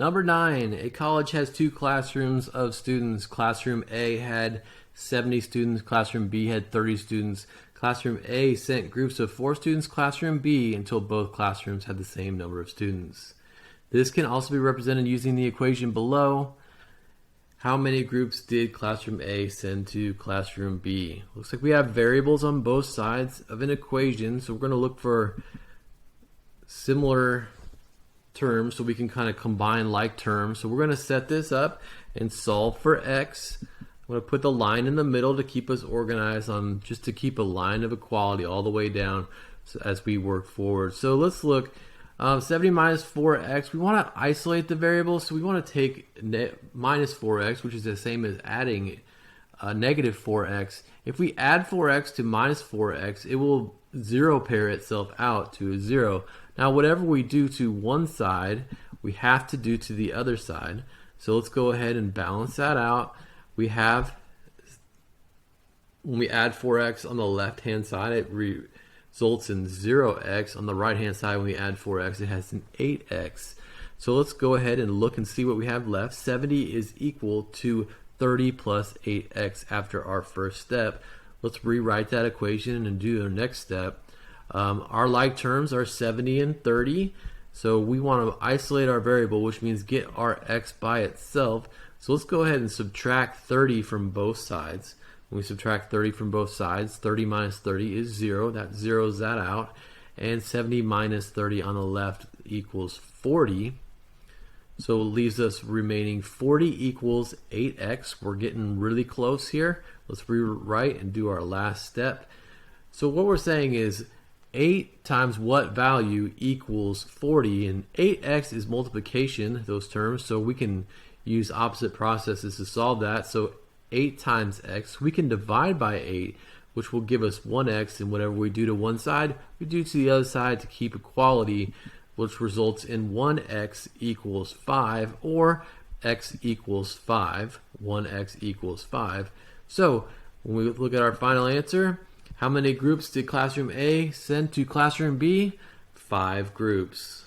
Number 9, a college has 2 classrooms of students. Classroom A had 70 students, classroom B had 30 students. Classroom A sent groups of 4 students, classroom B, until both classrooms had the same number of students. This can also be represented using the equation below. How many groups did classroom A send to classroom B? Looks like we have variables on both sides of an equation, so we're going to look for similar terms so we can kind of combine like terms. So we're going to set this up and solve for x. I'm going to put the line in the middle to keep us organized, on just to keep a line of equality all the way down as we work forward. So let's look. 70 minus 4x, we want to isolate the variable, so we want to take minus 4x, which is the same as adding negative 4x. If we add 4x to minus 4x, it will zero pair itself out to a 0. Now whatever we do to one side, we have to do to the other side. So let's go ahead and balance that out. We have, when we add 4x on the left hand side, it results in 0x. On the right hand side, when we add 4x, it has an 8x. So let's go ahead and look and see what we have left. 70 is equal to 30 plus 8x after our first step. Let's rewrite that equation and do the next step. Our like terms are 70 and 30. So we want to isolate our variable, which means get our x by itself. So let's go ahead and subtract 30 from both sides. When we subtract 30 from both sides, 30 minus 30 is 0. That zeroes that out. And 70 minus 30 on the left equals 40. So it leaves us remaining 40 equals 8x. We're getting really close here. Let's rewrite and do our last step. So what we're saying is 8 times what value equals 40, and 8x is multiplication, those terms, so we can use opposite processes to solve that. So 8 times x, we can divide by 8, which will give us 1x, and whatever we do to one side, we do to the other side to keep equality, which results in 1x equals 5, or x equals 5, 1x equals 5. So when we look at our final answer, how many groups did classroom A send to classroom B? 5 groups.